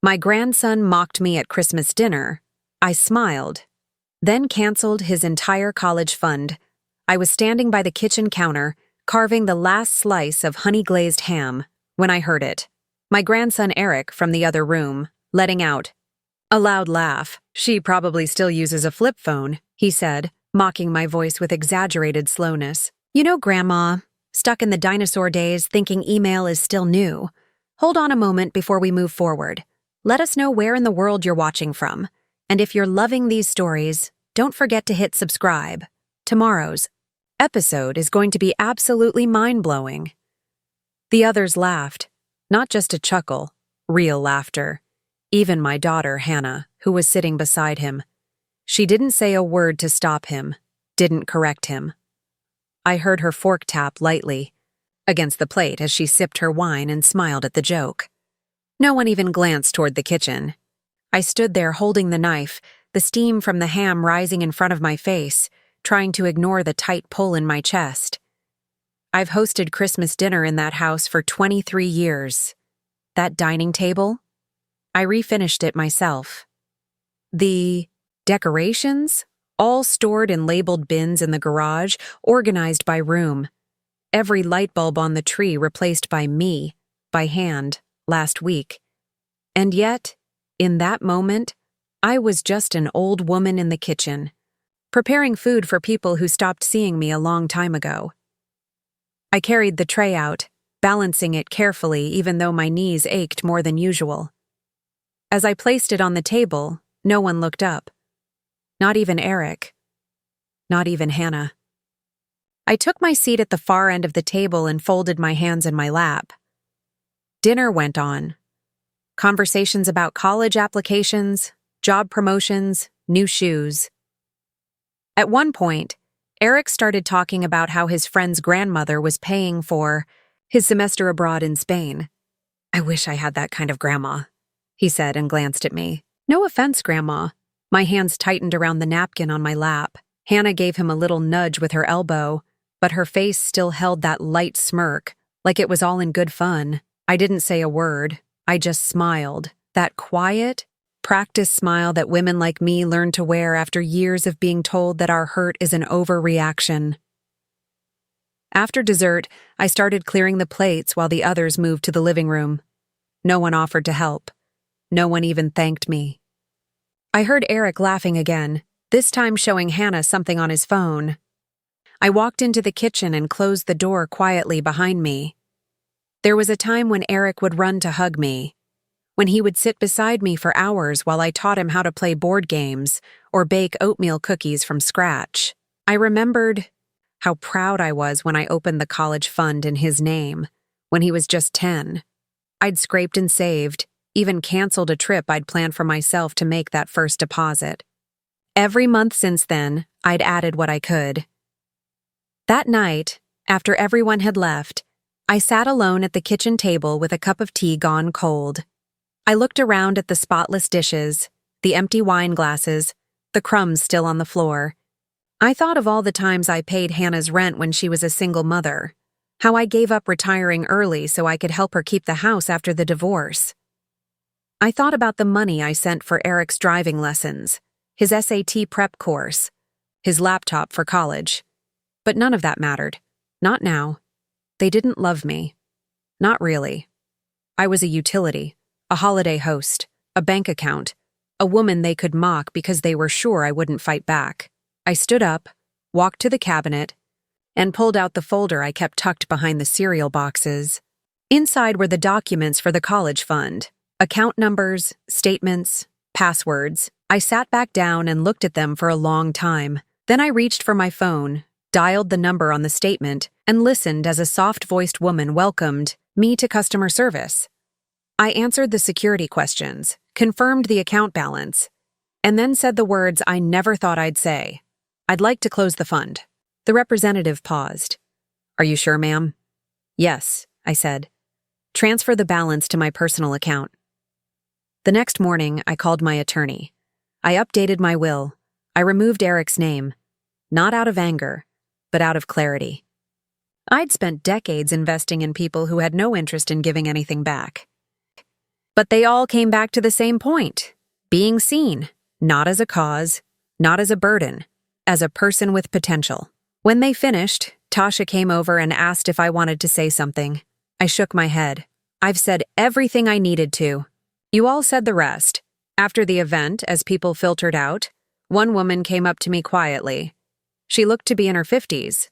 My grandson mocked me at Christmas dinner. I smiled, then canceled his entire college fund. I was standing by the kitchen counter, carving the last slice of honey-glazed ham, when I heard it. My grandson Eric from the other room, letting out a loud laugh. "She probably still uses a flip phone," he said, mocking my voice with exaggerated slowness. "You know, Grandma, stuck in the dinosaur days thinking email is still new. Hold on a moment before we move forward. Let us know where in the world you're watching from. And if you're loving these stories, don't forget to hit subscribe. Tomorrow's episode is going to be absolutely mind-blowing." The others laughed, not just a chuckle, real laughter. Even my daughter, Hannah, who was sitting beside him. She didn't say a word to stop him, didn't correct him. I heard her fork tap lightly against the plate as she sipped her wine and smiled at the joke. No one even glanced toward the kitchen. I stood there holding the knife, the steam from the ham rising in front of my face, trying to ignore the tight pull in my chest. I've hosted Christmas dinner in that house for 23 years. That dining table? I refinished it myself. The decorations? All stored in labeled bins in the garage, organized by room. Every light bulb on the tree replaced by me, by hand, last week. And yet, in that moment, I was just an old woman in the kitchen, preparing food for people who stopped seeing me a long time ago. I carried the tray out, balancing it carefully even though my knees ached more than usual. As I placed it on the table, no one looked up. Not even Eric. Not even Hannah. I took my seat at the far end of the table and folded my hands in my lap. Dinner went on. Conversations about college applications, job promotions, new shoes. At one point, Eric started talking about how his friend's grandmother was paying for his semester abroad in Spain. "I wish I had that kind of grandma," he said and glanced at me. "No offense, Grandma." My hands tightened around the napkin on my lap. Hannah gave him a little nudge with her elbow, but her face still held that light smirk, like it was all in good fun. I didn't say a word. I just smiled. That quiet, practiced smile that women like me learn to wear after years of being told that our hurt is an overreaction. After dessert, I started clearing the plates while the others moved to the living room. No one offered to help. No one even thanked me. I heard Eric laughing again, this time showing Hannah something on his phone. I walked into the kitchen and closed the door quietly behind me. There was a time when Eric would run to hug me, when he would sit beside me for hours while I taught him how to play board games or bake oatmeal cookies from scratch. I remembered how proud I was when I opened the college fund in his name, when he was just 10. I'd scraped and saved, even canceled a trip I'd planned for myself to make that first deposit. Every month since then, I'd added what I could. That night, after everyone had left, I sat alone at the kitchen table with a cup of tea gone cold. I looked around at the spotless dishes, the empty wine glasses, the crumbs still on the floor. I thought of all the times I paid Hannah's rent when she was a single mother, how I gave up retiring early so I could help her keep the house after the divorce. I thought about the money I sent for Eric's driving lessons, his SAT prep course, his laptop for college. But none of that mattered. Not now. They didn't love me. Not really. I was a utility, a holiday host, a bank account, a woman they could mock because they were sure I wouldn't fight back. I stood up, walked to the cabinet, and pulled out the folder I kept tucked behind the cereal boxes. Inside were the documents for the college fund. Account numbers, statements, passwords. I sat back down and looked at them for a long time. Then I reached for my phone, dialed the number on the statement, and listened as a soft-voiced woman welcomed me to customer service. I answered the security questions, confirmed the account balance, and then said the words I never thought I'd say. "I'd like to close the fund." The representative paused. "Are you sure, ma'am?" "Yes," I said. "Transfer the balance to my personal account." The next morning, I called my attorney. I updated my will. I removed Eric's name, not out of anger, but out of clarity. I'd spent decades investing in people who had no interest in giving anything back. But they all came back to the same point: being seen, not as a cause, not as a burden, as a person with potential. When they finished, Tasha came over and asked if I wanted to say something. I shook my head. I've said everything I needed to. You all said the rest. After the event, as people filtered out, one woman came up to me quietly. She looked to be in her 50s.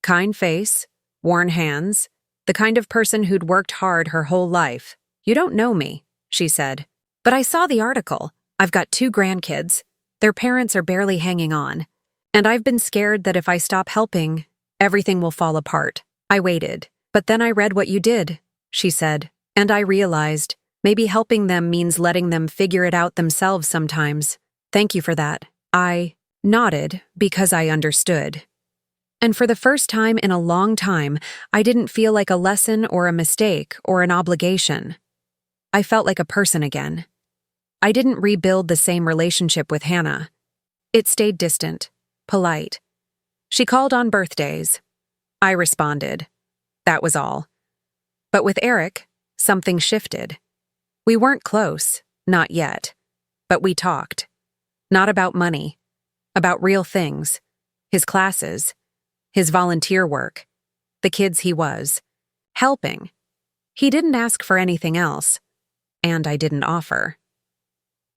Kind face, worn hands, the kind of person who'd worked hard her whole life. You don't know me, she said. But I saw the article. I've got 2 grandkids. Their parents are barely hanging on. And I've been scared that if I stop helping, everything will fall apart. I waited. But then I read what you did, she said. And I realized maybe helping them means letting them figure it out themselves sometimes. Thank you for that. I nodded because I understood. And for the first time in a long time, I didn't feel like a lesson or a mistake or an obligation. I felt like a person again. I didn't rebuild the same relationship with Hannah. It stayed distant, polite. She called on birthdays. I responded. That was all. But with Eric, something shifted. We weren't close, not yet. But we talked. Not about money, about real things. His classes, his volunteer work, the kids he was helping. He didn't ask for anything else, and I didn't offer.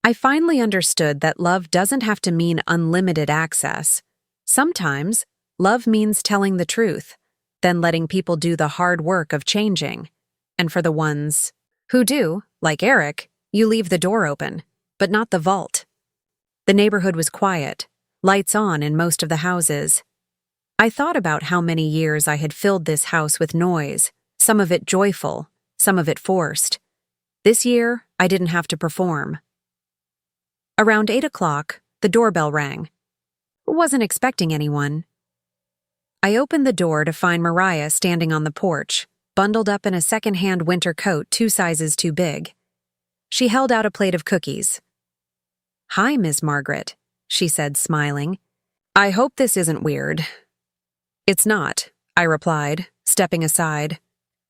I finally understood that love doesn't have to mean unlimited access. Sometimes, love means telling the truth, then letting people do the hard work of changing. And for the ones who do, like Eric, you leave the door open, but not the vault. The neighborhood was quiet, lights on in most of the houses. I thought about how many years I had filled this house with noise, some of it joyful, some of it forced. This year, I didn't have to perform. Around 8 o'clock, the doorbell rang. Wasn't expecting anyone. I opened the door to find Mariah standing on the porch, bundled up in a second-hand winter coat 2 sizes too big. She held out a plate of cookies. "Hi, Miss Margaret," she said, smiling. "I hope this isn't weird." "It's not," I replied, stepping aside.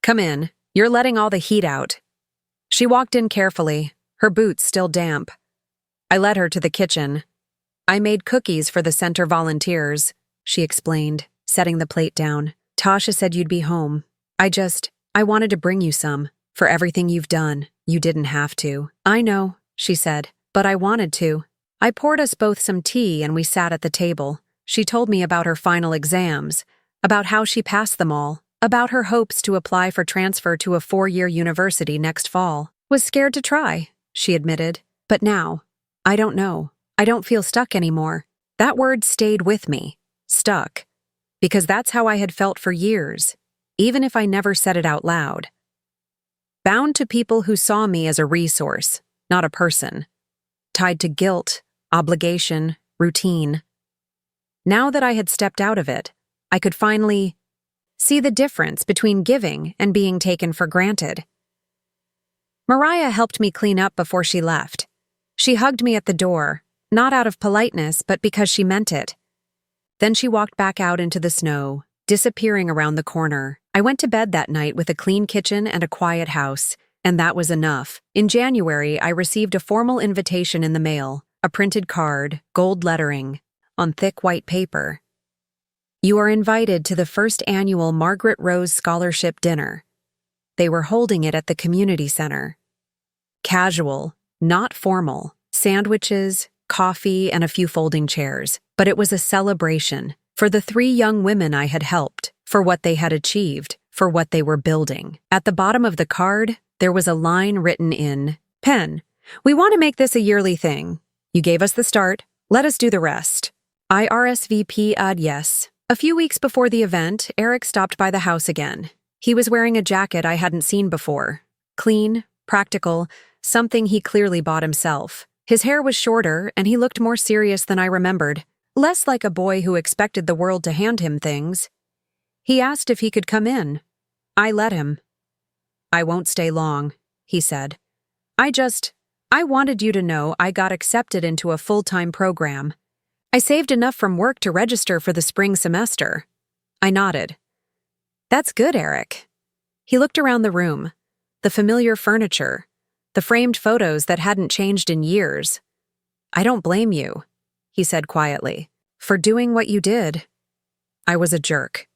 "Come in. You're letting all the heat out." She walked in carefully, her boots still damp. I led her to the kitchen. "I made cookies for the center volunteers," she explained, setting the plate down. "Tasha said you'd be home. I wanted to bring you some. For everything you've done, you didn't have to." "I know," she said, "but I wanted to." I poured us both some tea and we sat at the table. She told me about her final exams, about how she passed them all, about her hopes to apply for transfer to a 4-year university next fall. "Was scared to try," she admitted. "But now, I don't know. I don't feel stuck anymore." That word stayed with me, stuck, because that's how I had felt for years, even if I never said it out loud. Bound to people who saw me as a resource, not a person. Tied to guilt, obligation, routine. Now that I had stepped out of it, I could finally see the difference between giving and being taken for granted. Mariah helped me clean up before she left. She hugged me at the door, not out of politeness, but because she meant it. Then she walked back out into the snow, disappearing around the corner. I went to bed that night with a clean kitchen and a quiet house, and that was enough. In January, I received a formal invitation in the mail, a printed card, gold lettering, on thick white paper. "You are invited to the first annual Margaret Rose Scholarship Dinner." They were holding it at the community center. Casual, not formal, sandwiches, coffee, and a few folding chairs. But it was a celebration for the 3 young women I had helped, for what they had achieved, for what they were building. At the bottom of the card, there was a line written in pen. "We want to make this a yearly thing. You gave us the start. Let us do the rest." I RSVP'd yes. A few weeks before the event, Eric stopped by the house again. He was wearing a jacket I hadn't seen before. Clean, practical, something he clearly bought himself. His hair was shorter, and he looked more serious than I remembered. Less like a boy who expected the world to hand him things. He asked if he could come in. I let him. "I won't stay long," he said. I wanted you to know I got accepted into a full-time program. I saved enough from work to register for the spring semester." I nodded. "That's good, Eric." He looked around the room. The familiar furniture, the framed photos that hadn't changed in years. "I don't blame you," he said quietly, "for doing what you did. I was a jerk.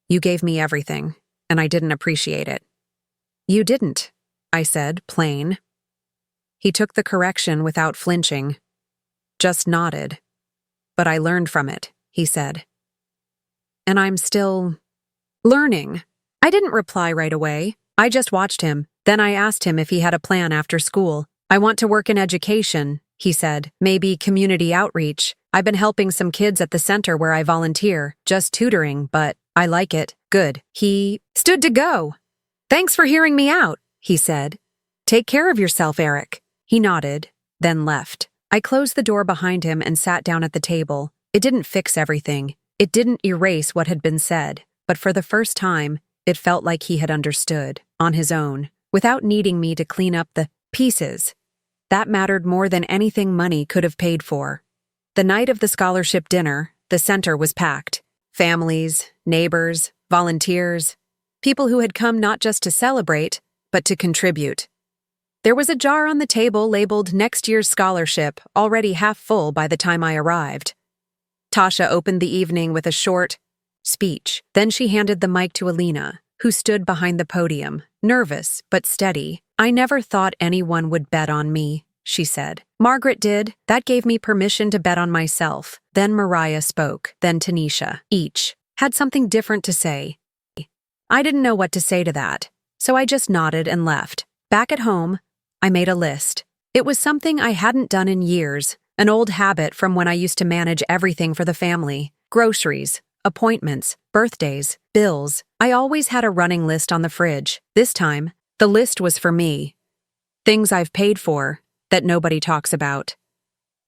You gave me everything, and I didn't appreciate it." "You didn't," I said, plain. He took the correction without flinching, just nodded. "But I learned from it," he said. "And I'm still learning." I didn't reply right away. I just watched him. Then I asked him if he had a plan after school. "I want to work in education," he said. "Maybe community outreach. I've been helping some kids at the center where I volunteer, just tutoring, but I like it." "Good." He stood to go. "Thanks for hearing me out," he said. "Take care of yourself, Eric." He nodded, then left. I closed the door behind him and sat down at the table. It didn't fix everything. It didn't erase what had been said, but for the first time, it felt like he had understood, on his own, without needing me to clean up the pieces. That mattered more than anything money could have paid for. The night of the scholarship dinner, the center was packed. Families, neighbors, volunteers, people who had come not just to celebrate, but to contribute. There was a jar on the table labeled "Next Year's Scholarship," already half full by the time I arrived. Tasha opened the evening with a short speech. Then she handed the mic to Alina, who stood behind the podium, nervous but steady. "I never thought anyone would bet on me," she said. "Margaret did. That gave me permission to bet on myself." Then Mariah spoke, then Tanisha. Each had something different to say. I didn't know what to say to that, so I just nodded and left. Back at home, I made a list. It was something I hadn't done in years, an old habit from when I used to manage everything for the family. Groceries, appointments, birthdays, bills. I always had a running list on the fridge. This time, the list was for me. Things I've paid for that nobody talks about.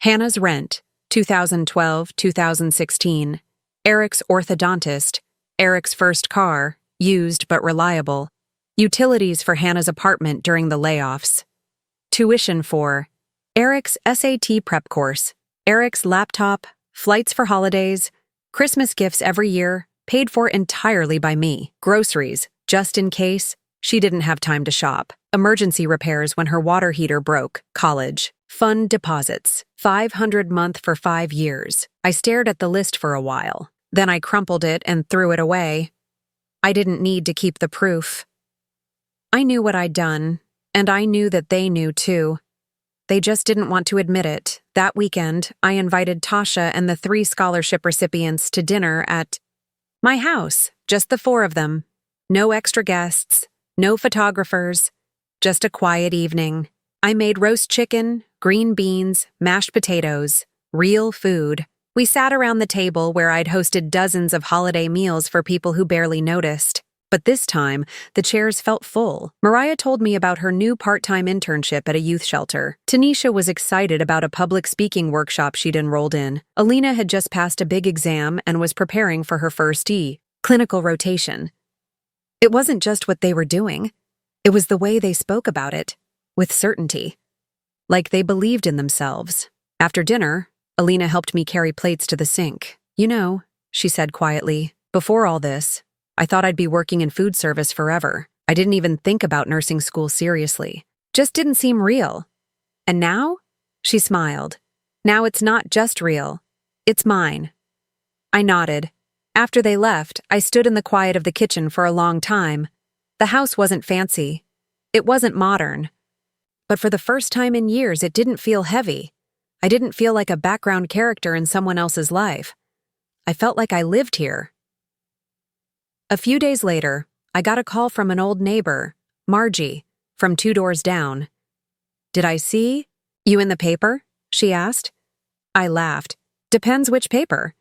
Hannah's rent, 2012-2016. Eric's orthodontist. Eric's first car, used but reliable. Utilities for Hannah's apartment during the layoffs. Tuition for Eric's SAT prep course. Eric's laptop, flights for holidays, Christmas gifts every year, paid for entirely by me. Groceries, just in case she didn't have time to shop. Emergency repairs when her water heater broke. College. Fund deposits. $500 month for 5 years. I stared at the list for a while. Then I crumpled it and threw it away. I didn't need to keep the proof. I knew what I'd done, and I knew that they knew too. They just didn't want to admit it. That weekend, I invited Tasha and the 3 scholarship recipients to dinner at my house, just the 4 of them. No extra guests, no photographers, just a quiet evening. I made roast chicken, green beans, mashed potatoes, real food. We sat around the table where I'd hosted dozens of holiday meals for people who barely noticed. But this time, the chairs felt full. Mariah told me about her new part-time internship at a youth shelter. Tanisha was excited about a public speaking workshop she'd enrolled in. Alina had just passed a big exam and was preparing for her first clinical rotation. It wasn't just what they were doing. It was the way they spoke about it, with certainty. Like they believed in themselves. After dinner, Alina helped me carry plates to the sink. "You know," she said quietly, "before all this, I thought I'd be working in food service forever. I didn't even think about nursing school seriously. Just didn't seem real. And now?" She smiled. "Now it's not just real. It's mine." I nodded. After they left, I stood in the quiet of the kitchen for a long time. The house wasn't fancy. It wasn't modern. But for the first time in years, it didn't feel heavy. I didn't feel like a background character in someone else's life. I felt like I lived here. A few days later, I got a call from an old neighbor, Margie, from 2 doors down. "Did I see you in the paper?" she asked. I laughed. "Depends which paper."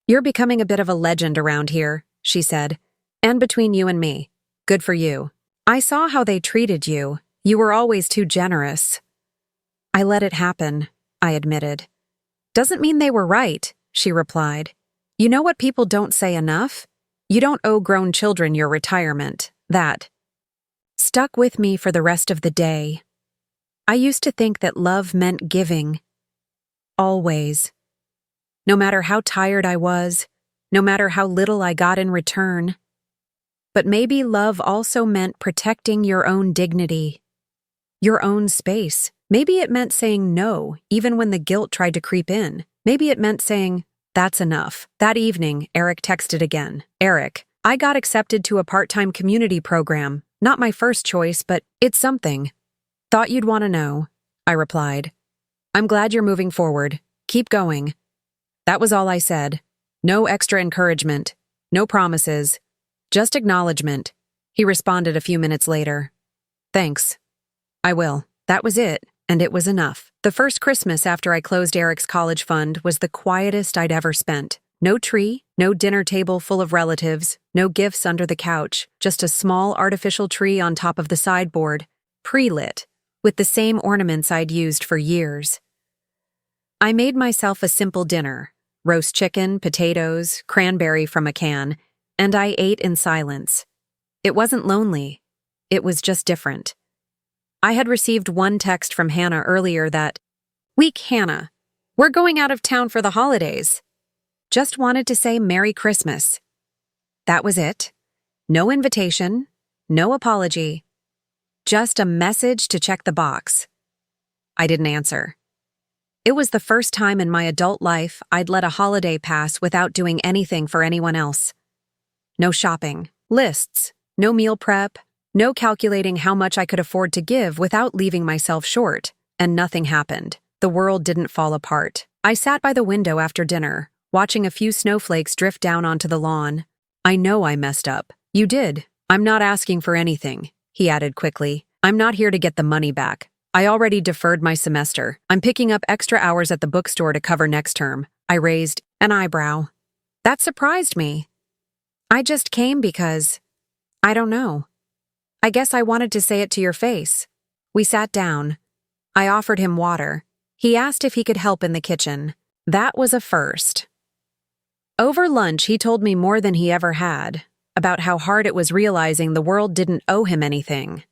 "You're becoming a bit of a legend around here," she said. "And between you and me, good for you. I saw how they treated you. You were always too generous." "I let it happen," I admitted. "Doesn't mean they were right," she replied. "You know what people don't say enough? You don't owe grown children your retirement." That stuck with me for the rest of the day. I used to think that love meant giving. Always. No matter how tired I was, no matter how little I got in return. But maybe love also meant protecting your own dignity. Your own space. Maybe it meant saying no, even when the guilt tried to creep in. Maybe it meant saying, that's enough. That evening, Eric texted again. Eric, I got accepted to a part-time community program. Not my first choice, but it's something. Thought you'd want to know, I replied. I'm glad you're moving forward. Keep going. That was all I said. No extra encouragement. No promises. Just acknowledgement. He responded a few minutes later. Thanks. I will. That was it, and it was enough. The first Christmas after I closed Eric's college fund was the quietest I'd ever spent. No tree, no dinner table full of relatives, no gifts under the couch, just a small artificial tree on top of the sideboard, pre-lit, with the same ornaments I'd used for years. I made myself a simple dinner, roast chicken, potatoes, cranberry from a can, and I ate in silence. It wasn't lonely. It was just different. I had received one text from Hannah earlier that, Week Hannah, we're going out of town for the holidays. Just wanted to say Merry Christmas. That was it. No invitation, no apology. Just a message to check the box. I didn't answer. It was the first time in my adult life I'd let a holiday pass without doing anything for anyone else. No shopping, lists, no meal prep, no calculating how much I could afford to give without leaving myself short, and nothing happened. The world didn't fall apart. I sat by the window after dinner, watching a few snowflakes drift down onto the lawn. I know I messed up. You did. I'm not asking for anything, he added quickly. I'm not here to get the money back. I already deferred my semester. I'm picking up extra hours at the bookstore to cover next term. I raised an eyebrow. That surprised me. I just came because, I don't know. I guess I wanted to say it to your face. We sat down. I offered him water. He asked if he could help in the kitchen. That was a first. Over lunch, he told me more than he ever had, about how hard it was realizing the world didn't owe him anything,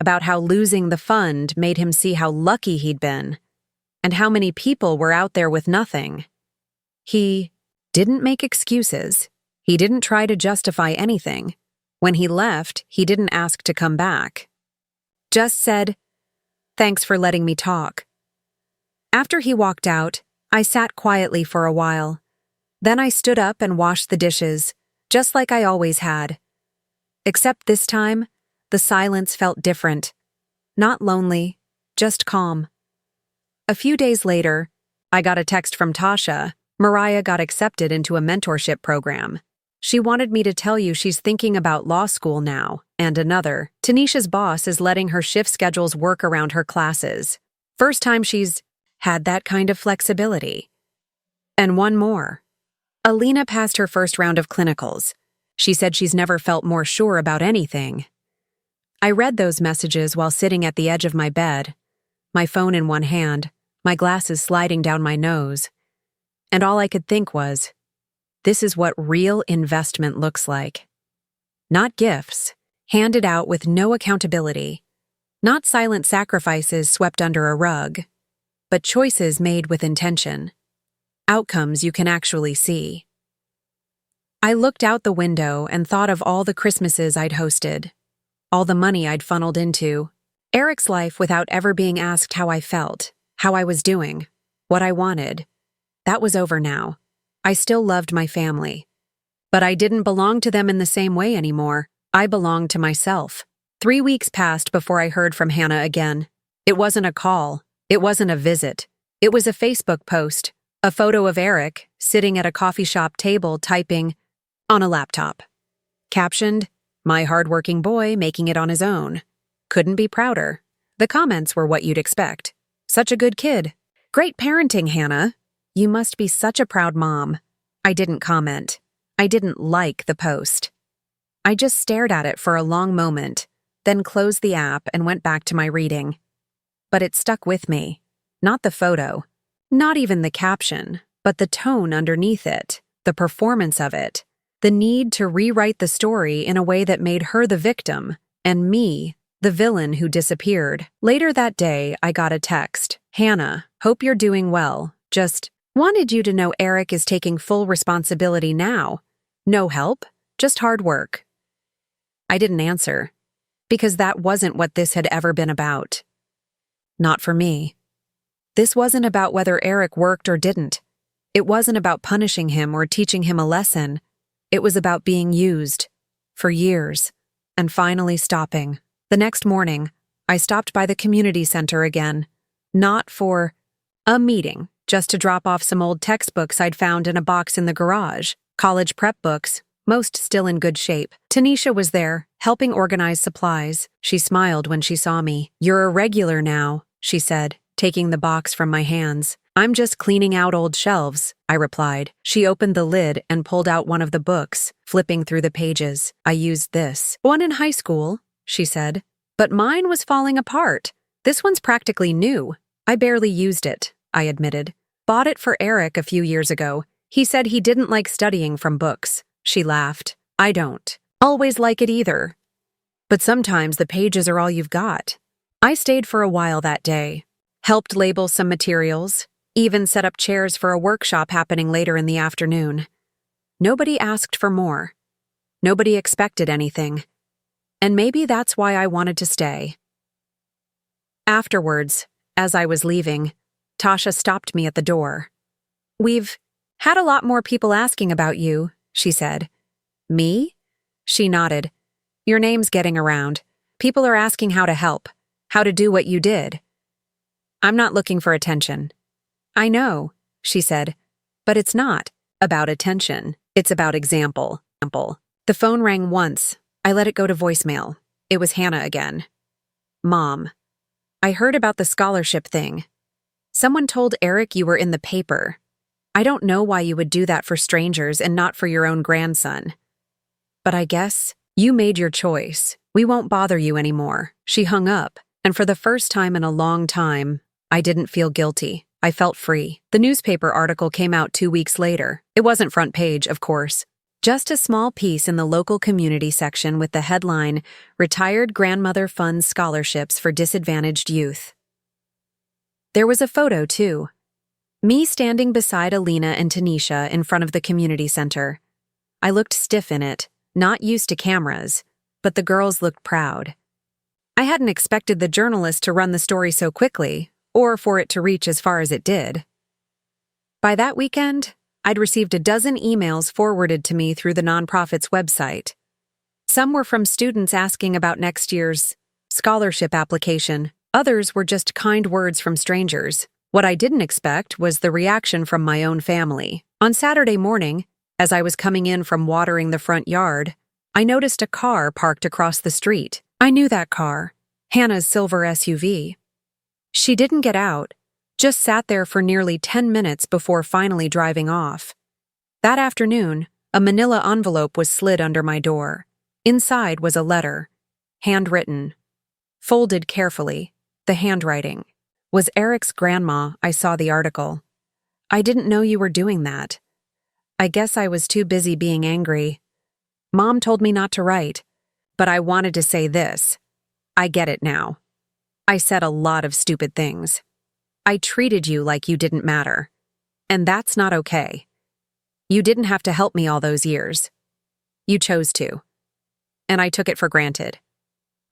about how losing the fund made him see how lucky he'd been, and how many people were out there with nothing. He didn't make excuses. He didn't try to justify anything. When he left, he didn't ask to come back. Just said, thanks for letting me talk. After he walked out, I sat quietly for a while. Then I stood up and washed the dishes, just like I always had. Except this time, the silence felt different. Not lonely, just calm. A few days later, I got a text from Tasha. Mariah got accepted into a mentorship program. She wanted me to tell you she's thinking about law school now, and another. Tanisha's boss is letting her shift schedules work around her classes. First time she's had that kind of flexibility. And one more. Alina passed her first round of clinicals. She said she's never felt more sure about anything. I read those messages while sitting at the edge of my bed, my phone in one hand, my glasses sliding down my nose. And all I could think was, this is what real investment looks like. Not gifts, handed out with no accountability. Not silent sacrifices swept under a rug, but choices made with intention. Outcomes you can actually see. I looked out the window and thought of all the Christmases I'd hosted, all the money I'd funneled into, Eric's life without ever being asked how I felt, how I was doing, what I wanted. That was over now. I still loved my family. But I didn't belong to them in the same way anymore. I belonged to myself. 3 weeks passed before I heard from Hannah again. It wasn't a call. It wasn't a visit. It was a Facebook post, a photo of Eric sitting at a coffee shop table typing on a laptop. Captioned, "My hardworking boy making it on his own. Couldn't be prouder." The comments were what you'd expect. "Such a good kid. Great parenting, Hannah. You must be such a proud mom." I didn't comment. I didn't like the post. I just stared at it for a long moment, then closed the app and went back to my reading. But it stuck with me. Not the photo. Not even the caption, but the tone underneath it, the performance of it, the need to rewrite the story in a way that made her the victim, and me, the villain who disappeared. Later that day, I got a text. "Hannah, hope you're doing well. Just wanted you to know Eric is taking full responsibility now. No help, just hard work." I didn't answer, because that wasn't what this had ever been about. Not for me. This wasn't about whether Eric worked or didn't. It wasn't about punishing him or teaching him a lesson. It was about being used. For years. And finally stopping. The next morning, I stopped by the community center again. Not for a meeting, just to drop off some old textbooks I'd found in a box in the garage. College prep books, most still in good shape. Tanisha was there, helping organize supplies. She smiled when she saw me. "You're a regular now," she said, taking the box from my hands. "I'm just cleaning out old shelves," I replied. She opened the lid and pulled out one of the books, flipping through the pages. "I used this one in high school," she said. "But mine was falling apart. This one's practically new." "I barely used it," I admitted. "Bought it for Eric a few years ago. He said he didn't like studying from books." She laughed. "I don't always like it either. But sometimes the pages are all you've got." I stayed for a while that day, helped label some materials, even set up chairs for a workshop happening later in the afternoon. Nobody asked for more. Nobody expected anything. And maybe that's why I wanted to stay. Afterwards, as I was leaving, Tasha stopped me at the door. "We've had a lot more people asking about you," she said. "Me?" She nodded. "Your name's getting around. People are asking how to help, how to do what you did." "I'm not looking for attention." "I know," she said, "but it's not about attention. It's about example." The phone rang once. I let it go to voicemail. It was Hannah again. "Mom, I heard about the scholarship thing. Someone told Eric you were in the paper. I don't know why you would do that for strangers and not for your own grandson. But I guess you made your choice. We won't bother you anymore." She hung up, and for the first time in a long time, I didn't feel guilty. I felt free. The newspaper article came out 2 weeks later. It wasn't front page, of course. Just a small piece in the local community section with the headline, "Retired Grandmother Funds Scholarships for Disadvantaged Youth." There was a photo, too. Me standing beside Alina and Tanisha in front of the community center. I looked stiff in it, not used to cameras, but the girls looked proud. I hadn't expected the journalist to run the story so quickly, or for it to reach as far as it did. By that weekend, I'd received a dozen emails forwarded to me through the nonprofit's website. Some were from students asking about next year's scholarship application. Others were just kind words from strangers. What I didn't expect was the reaction from my own family. On Saturday morning, as I was coming in from watering the front yard, I noticed a car parked across the street. I knew that car, Hannah's silver SUV. She didn't get out, just sat there for nearly 10 minutes before finally driving off. That afternoon, a manila envelope was slid under my door. Inside was a letter, handwritten, folded carefully. The handwriting was Eric's grandma. I saw the article. "I didn't know you were doing that. I guess I was too busy being angry. Mom told me not to write, but I wanted to say this. I get it now. I said a lot of stupid things. I treated you like you didn't matter. And that's not okay. You didn't have to help me all those years. You chose to. And I took it for granted.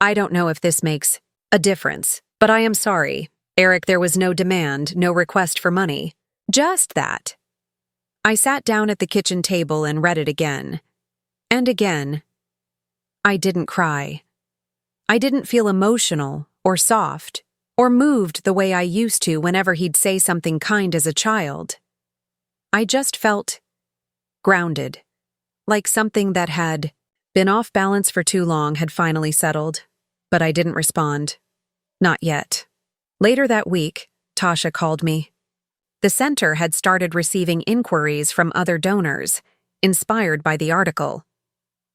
I don't know if this makes a difference, but I am sorry. Eric, there was no demand, no request for money. Just that." I sat down at the kitchen table and read it again. And again. I didn't cry. I didn't feel emotional or soft or moved the way I used to whenever he'd say something kind as a child. I just felt grounded, like something that had been off balance for too long had finally settled, but I didn't respond. Not yet. Later that week, Tasha called me. The center had started receiving inquiries from other donors, inspired by the article.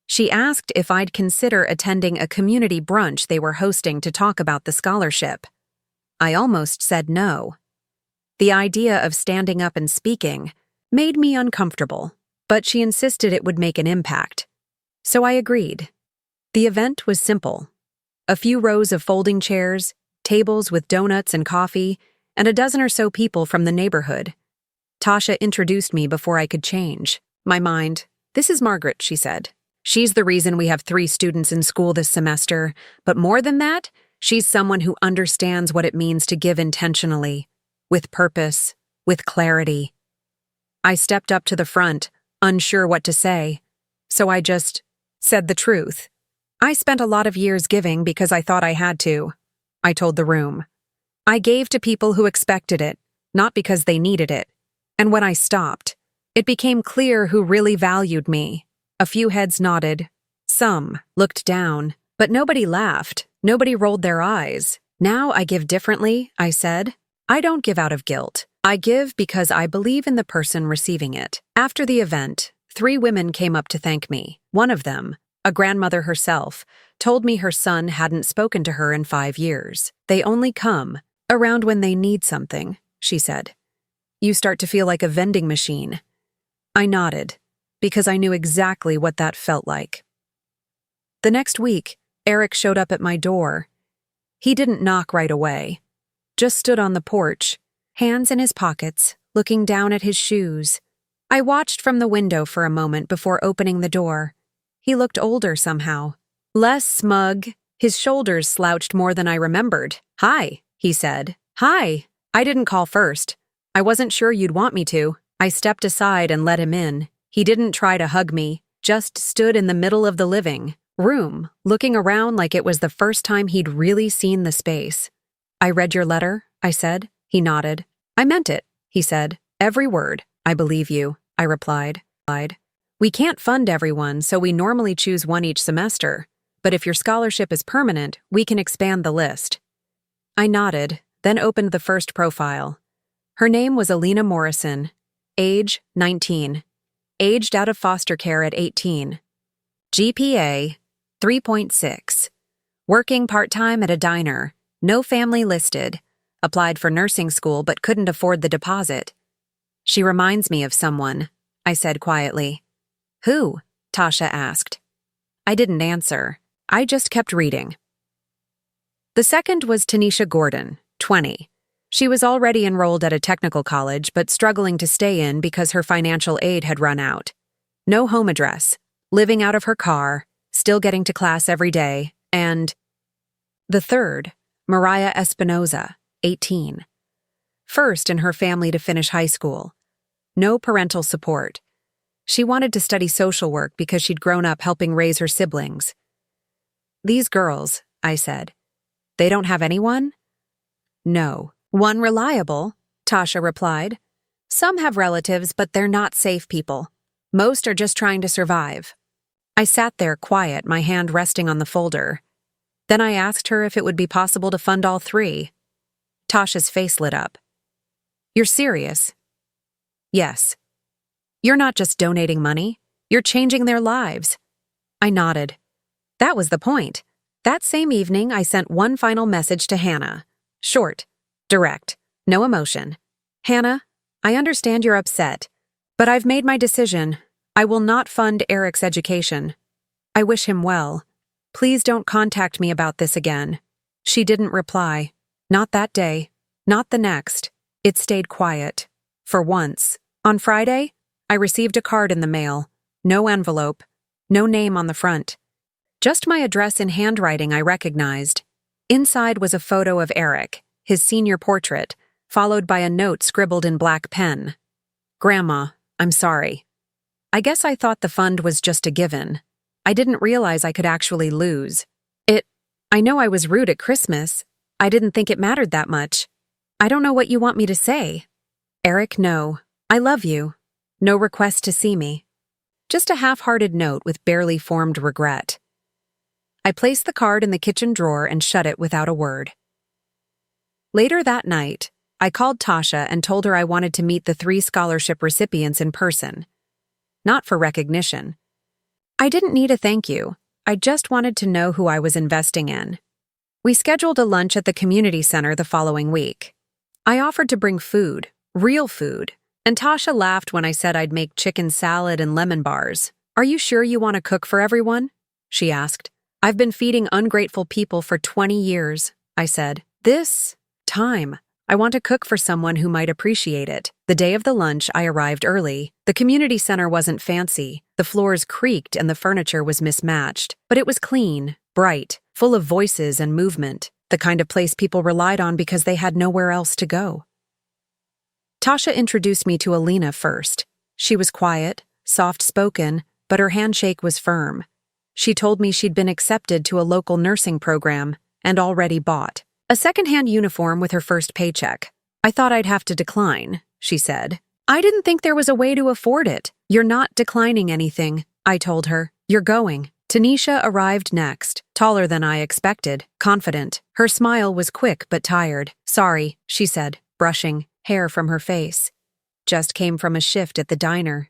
She asked if I'd consider attending a community brunch they were hosting to talk about the scholarship. I almost said no. The idea of standing up and speaking made me uncomfortable, but she insisted it would make an impact. So I agreed. The event was simple. A few rows of folding chairs, tables with donuts and coffee, and a dozen or so people from the neighborhood. Tasha introduced me before I could change my mind. "This is Margaret," she said. "She's the reason we have 3 students in school this semester, but more than that, She's someone who understands what it means to give intentionally, with purpose, with clarity. I stepped up to the front, unsure what to say, so I just said the truth. I spent a lot of years giving because I thought I had to, I told the room. I gave to people who expected it, not because they needed it. And when I stopped, it became clear who really valued me. A few heads nodded. Some looked down, but nobody laughed. Nobody rolled their eyes. Now I give differently, I said. I don't give out of guilt. I give because I believe in the person receiving it. After the event, 3 women came up to thank me. One of them, a grandmother herself, told me her son hadn't spoken to her in 5 years. They only come around when they need something, she said. You start to feel like a vending machine. I nodded, because I knew exactly what that felt like. The next week, Eric showed up at my door. He didn't knock right away, just stood on the porch, hands in his pockets, looking down at his shoes. I watched from the window for a moment before opening the door. He looked older somehow, less smug. His shoulders slouched more than I remembered. Hi, he said. Hi. I didn't call first. I wasn't sure you'd want me to. I stepped aside and let him in. He didn't try to hug me, just stood in the middle of the living room, looking around like it was the first time he'd really seen the space. I read your letter, I said. He nodded. I meant it, he said. Every word. I believe you, I replied. We can't fund everyone, so we normally choose one each semester. But if your scholarship is permanent, we can expand the list. I nodded, then opened the first profile. Her name was Alina Morrison. Age, 19. Aged out of foster care at 18. GPA, 3.6. Working part-time at a diner. No family listed. Applied for nursing school but couldn't afford the deposit. She reminds me of someone, I said quietly. Who? Tasha asked. I didn't answer. I just kept reading. The second was Tanisha Gordon, 20. She was already enrolled at a technical college but struggling to stay in because her financial aid had run out. No home address, living out of her car, still getting to class every day, and the third, Mariah Espinoza, 18. First in her family to finish high school. No parental support. She wanted to study social work because she'd grown up helping raise her siblings. These girls, I said. They don't have anyone? No. One reliable, Tasha replied. Some have relatives, but they're not safe people. Most are just trying to survive. I sat there quiet, my hand resting on the folder. Then I asked her if it would be possible to fund all 3. Tasha's face lit up. You're serious? Yes. You're not just donating money. You're changing their lives. I nodded. That was the point. That same evening, I sent one final message to Hannah. Short, direct, no emotion. Hannah, I understand you're upset, but I've made my decision. I will not fund Eric's education. I wish him well. Please don't contact me about this again. She didn't reply. Not that day. Not the next. It stayed quiet. For once. On Friday, I received a card in the mail. No envelope. No name on the front. Just my address in handwriting I recognized. Inside was a photo of Eric, his senior portrait, followed by a note scribbled in black pen. Grandma, I'm sorry. I guess I thought the fund was just a given. I didn't realize I could actually lose. I know I was rude at Christmas. I didn't think it mattered that much. I don't know what you want me to say. Eric, no. I love you. No request to see me. Just a half-hearted note with barely formed regret. I placed the card in the kitchen drawer and shut it without a word. Later that night, I called Tasha and told her I wanted to meet the 3 scholarship recipients in person. Not for recognition. I didn't need a thank you. I just wanted to know who I was investing in. We scheduled a lunch at the community center the following week. I offered to bring food, real food, and Tasha laughed when I said I'd make chicken salad and lemon bars. Are you sure you want to cook for everyone? She asked. I've been feeding ungrateful people for 20 years, I said. This time, I want to cook for someone who might appreciate it. The day of the lunch, I arrived early. The community center wasn't fancy. The floors creaked and the furniture was mismatched. But it was clean, bright, full of voices and movement. the kind of place people relied on because they had nowhere else to go. Tasha introduced me to Alina first. She was quiet, soft-spoken, but her handshake was firm. She told me she'd been accepted to a local nursing program and already bought a secondhand uniform with her first paycheck. I thought I'd have to decline, she said. I didn't think there was a way to afford it. You're not declining anything, I told her. You're going. Tanisha arrived next, taller than I expected, confident. Her smile was quick but tired. Sorry, she said, brushing hair from her face. Just came from a shift at the diner.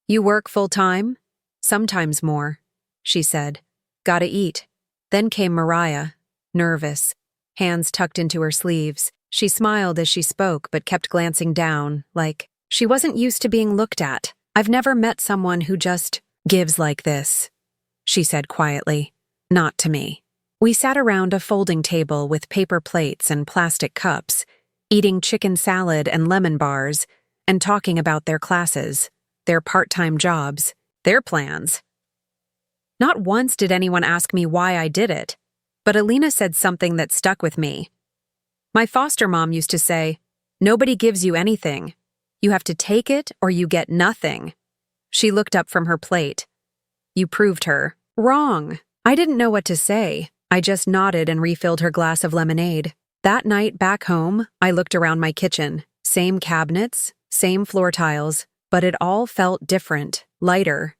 You work full-time? Sometimes more, she said. Gotta eat. Then came Mariah, nervous, hands tucked into her sleeves. She smiled as she spoke but kept glancing down, like she wasn't used to being looked at. I've never met someone who just gives like this, she said quietly. Not to me. We sat around a folding table with paper plates and plastic cups, eating chicken salad and lemon bars, and talking about their classes, their part-time jobs, their plans. Not once did anyone ask me why I did it, but Alina said something that stuck with me. My foster mom used to say, "Nobody gives you anything. You have to take it or you get nothing." She looked up from her plate. You proved her wrong. I didn't know what to say. I just nodded and refilled her glass of lemonade. That night back home, I looked around my kitchen. Same cabinets, same floor tiles, but it all felt different, lighter,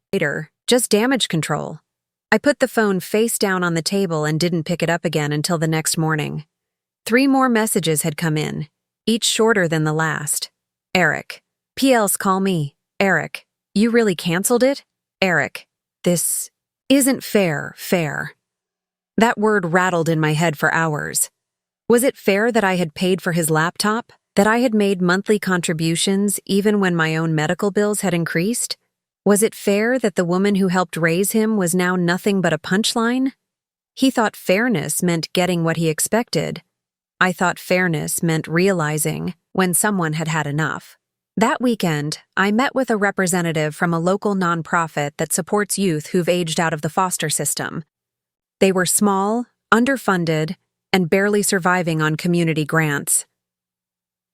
just damage control. I put the phone face down on the table and didn't pick it up again until the next morning. 3 more messages had come in, each shorter than the last. Eric. PLs call me. Eric. You really canceled it? Eric. This isn't fair. That word rattled in my head for hours. Was it fair that I had paid for his laptop? That I had made monthly contributions even when my own medical bills had increased? Was it fair that the woman who helped raise him was now nothing but a punchline? He thought fairness meant getting what he expected. I thought fairness meant realizing when someone had had enough. That weekend, I met with a representative from a local nonprofit that supports youth who've aged out of the foster system. They were small, underfunded, and barely surviving on community grants.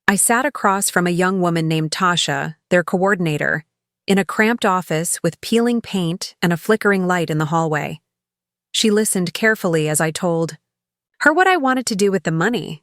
I sat across from a young woman named Tasha, their coordinator, in a cramped office with peeling paint and a flickering light in the hallway. She listened carefully as I told her what I wanted to do with the money.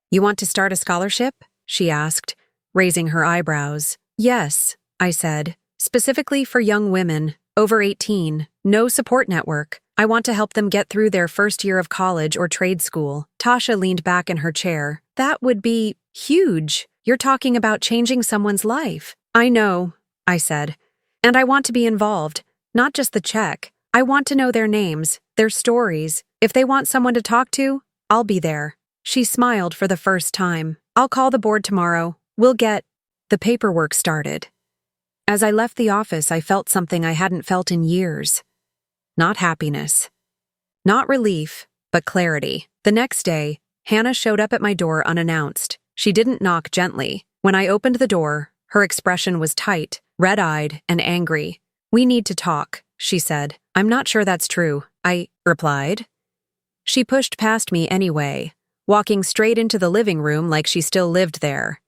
You want to start a scholarship? She asked, raising her eyebrows. Yes, I said, specifically for young women, over 18, no support network. I want to help them get through their first year of college or trade school. Tasha leaned back in her chair. That would be huge. You're talking about changing someone's life. I know, I said. And I want to be involved, not just the check. I want to know their names, their stories. If they want someone to talk to, I'll be there. She smiled for the first time. I'll call the board tomorrow. We'll get the paperwork started. As I left the office, I felt something I hadn't felt in years. Not happiness. Not relief, but clarity. The next day, Hannah showed up at my door unannounced. She didn't knock gently. When I opened the door, her expression was tight, red-eyed, and angry. We need to talk, she said. I'm not sure that's true, I replied. She pushed past me anyway, walking straight into the living room like she still lived there.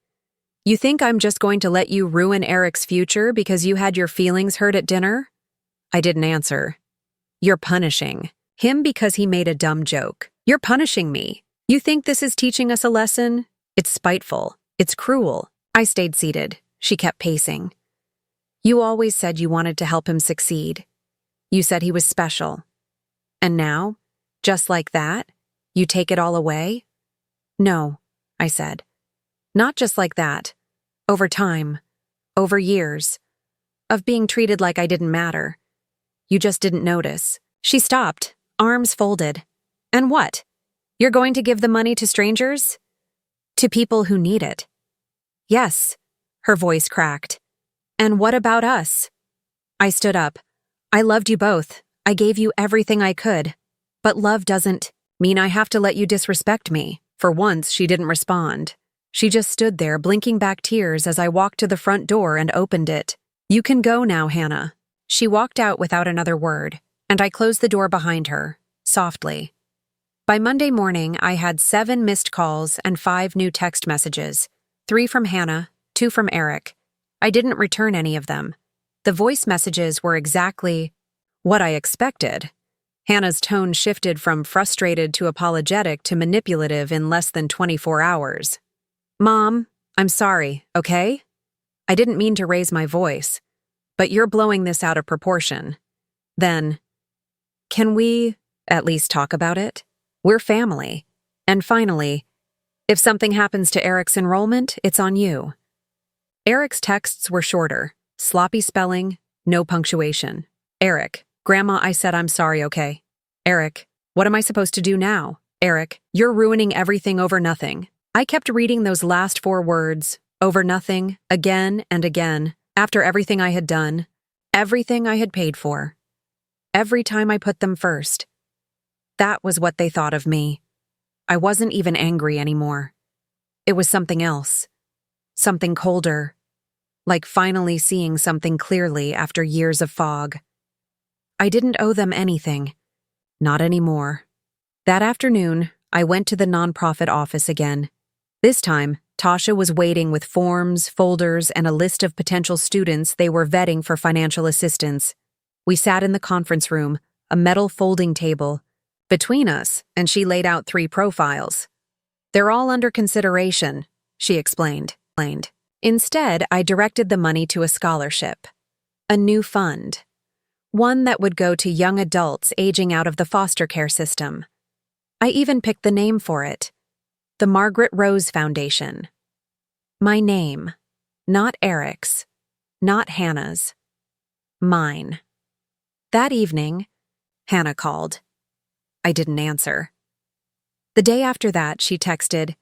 You think I'm just going to let you ruin Eric's future because you had your feelings hurt at dinner? I didn't answer. You're punishing him because he made a dumb joke. You're punishing me. You think this is teaching us a lesson? It's spiteful. It's cruel. I stayed seated. She kept pacing. You always said you wanted to help him succeed. You said he was special. And now, just like that, you take it all away? No, I said. Not just like that. Over time. Over years. Of being treated like I didn't matter. You just didn't notice. She stopped, arms folded. And what? You're going to give the money to strangers? To people who need it. Yes, her voice cracked. And what about us? I stood up. I loved you both. I gave you everything I could. But love doesn't mean I have to let you disrespect me. For once, she didn't respond. She just stood there, blinking back tears as I walked to the front door and opened it. You can go now, Hannah. She walked out without another word, and I closed the door behind her, softly. By Monday morning, I had 7 missed calls and 5 new text messages, 3 from Hannah, 2 from Eric. I didn't return any of them. The voice messages were exactly what I expected. Hannah's tone shifted from frustrated to apologetic to manipulative in less than 24 hours. "Mom, I'm sorry, okay? I didn't mean to raise my voice, but you're blowing this out of proportion. Then, can we at least talk about it? We're family. And finally, if something happens to Eric's enrollment, it's on you." Eric's texts were shorter, sloppy spelling, no punctuation. "Eric, Grandma, I said I'm sorry, okay? Eric, what am I supposed to do now? Eric, you're ruining everything over nothing." I kept reading those last 4 words, over nothing, again and again, after everything I had done, everything I had paid for. Every time I put them first. That was what they thought of me. I wasn't even angry anymore. It was something else. Something colder. Like finally seeing something clearly after years of fog. I didn't owe them anything. Not anymore. That afternoon, I went to the nonprofit office again. This time, Tasha was waiting with forms, folders, and a list of potential students they were vetting for financial assistance. We sat in the conference room, a metal folding table, between us, and she laid out 3 profiles. "They're all under consideration," she explained. Instead, I directed the money to a scholarship. A new fund. One that would go to young adults aging out of the foster care system. I even picked the name for it. The Margaret Rose Foundation. My name. Not Eric's. Not Hannah's. Mine. That evening, Hannah called. I didn't answer. The day after that, she texted,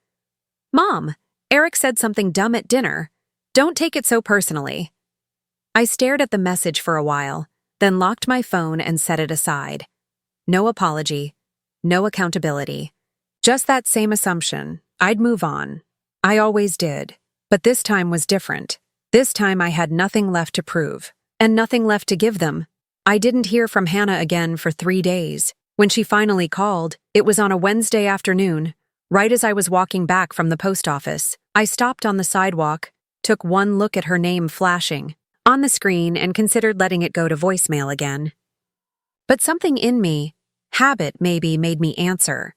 "Mom, Eric said something dumb at dinner. Don't take it so personally." I stared at the message for a while, then locked my phone and set it aside. No apology, no accountability. Just that same assumption. I'd move on. I always did. But this time was different. This time I had nothing left to prove, and nothing left to give them. I didn't hear from Hannah again for 3 days. When she finally called, it was on a Wednesday afternoon, right as I was walking back from the post office. I stopped on the sidewalk, took one look at her name flashing on the screen, and considered letting it go to voicemail again. But something in me, habit maybe, made me answer.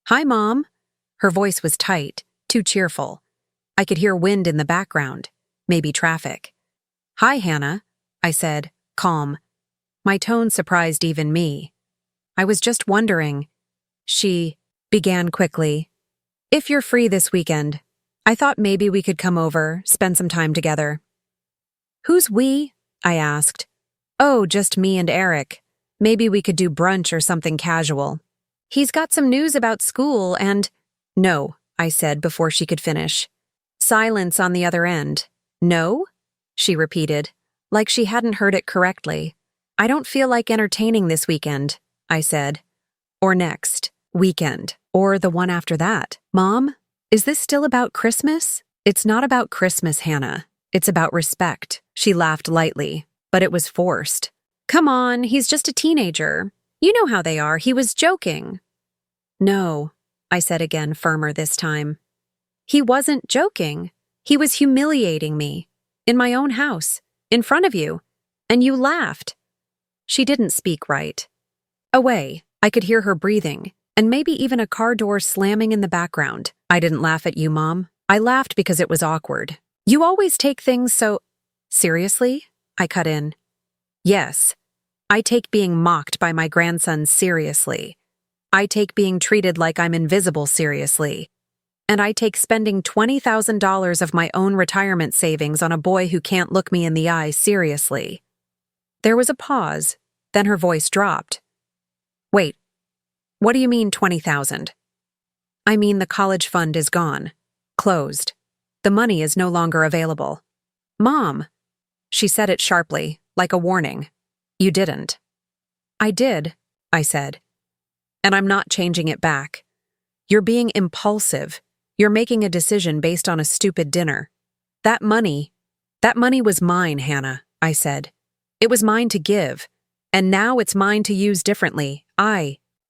"Hi, Mom." Her voice was tight, too cheerful. I could hear wind in the background, maybe traffic. "Hi, Hannah," I said, calm. My tone surprised even me. "I was just wondering." She began quickly. "If you're free this weekend, I thought maybe we could come over, spend some time together." "Who's we?" I asked. "Oh, just me and Eric. Maybe we could do brunch or something casual. He's got some news about school and—" "No," I said before she could finish. Silence on the other end. "No?" she repeated, like she hadn't heard it correctly. "I don't feel like entertaining this weekend," I said. "Or next weekend, or the one after that. Mom, is this still about Christmas?" "It's not about Christmas, Hannah. It's about respect." She laughed lightly, but it was forced. "Come on, he's just a teenager. You know how they are. He was joking." "No," I said again, firmer this time. "He wasn't joking. He was humiliating me. In my own house. In front of you. And you laughed." She didn't speak right. Away, I could hear her breathing, and maybe even a car door slamming in the background. "I didn't laugh at you, Mom. I laughed because it was awkward. You always take things so—" "Seriously?" I cut in. "Yes. I take being mocked by my grandson seriously. I take being treated like I'm invisible seriously. And I take spending $20,000 of my own retirement savings on a boy who can't look me in the eye seriously." There was a pause, then her voice dropped. "Wait, what do you mean 20,000? "I mean the college fund is gone. Closed. The money is no longer available." "Mom!" She said it sharply, like a warning. "You didn't." "I did," I said. "And I'm not changing it back. You're being impulsive. You're making a decision based on a stupid dinner. That money was mine, Hannah," I said. "It was mine to give, and now it's mine to use differently.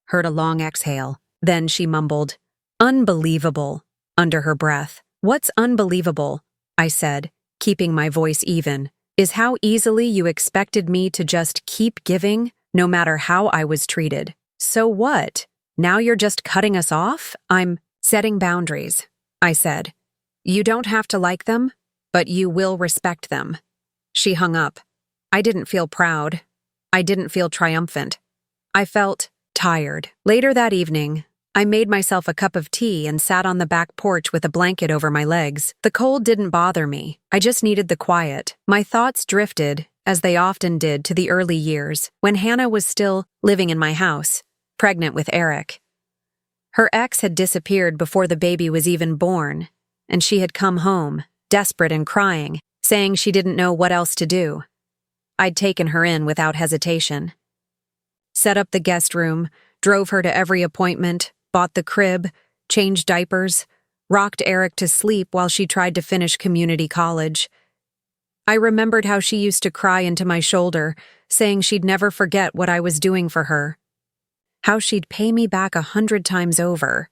heard a long exhale. Then she mumbled, "Unbelievable," under her breath. "What's unbelievable?" I said, keeping my voice even. "Is how easily you expected me to just keep giving, no matter how I was treated. So what? Now you're just cutting us off? I'm setting boundaries," I said. "You don't have to like them, but you will respect them." She hung up. I didn't feel proud. I didn't feel triumphant. I felt tired. Later that evening, I made myself a cup of tea and sat on the back porch with a blanket over my legs. The cold didn't bother me. I just needed the quiet. My thoughts drifted, as they often did, to the early years, when Hannah was still living in my house, pregnant with Eric. Her ex had disappeared before the baby was even born, and she had come home, desperate and crying, saying she didn't know what else to do. I'd taken her in without hesitation. Set up the guest room, drove her to every appointment, bought the crib, changed diapers, rocked Eric to sleep while she tried to finish community college. I remembered how she used to cry into my shoulder, saying she'd never forget what I was doing for her, how she'd pay me back 100 times over,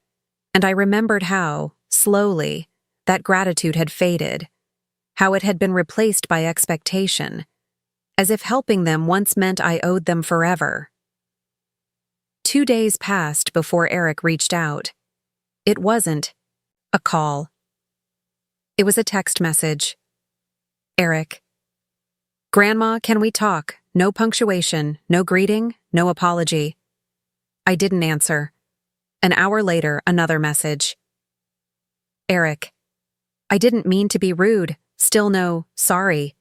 and I remembered how, slowly, that gratitude had faded, how it had been replaced by expectation, as if helping them once meant I owed them forever. 2 days passed before Eric reached out. It wasn't a call. It was a text message. "Eric. Grandma, can we talk? No punctuation, no greeting, no apology." I didn't answer. An hour later, another message. "Eric. I didn't mean to be rude. Still no, sorry.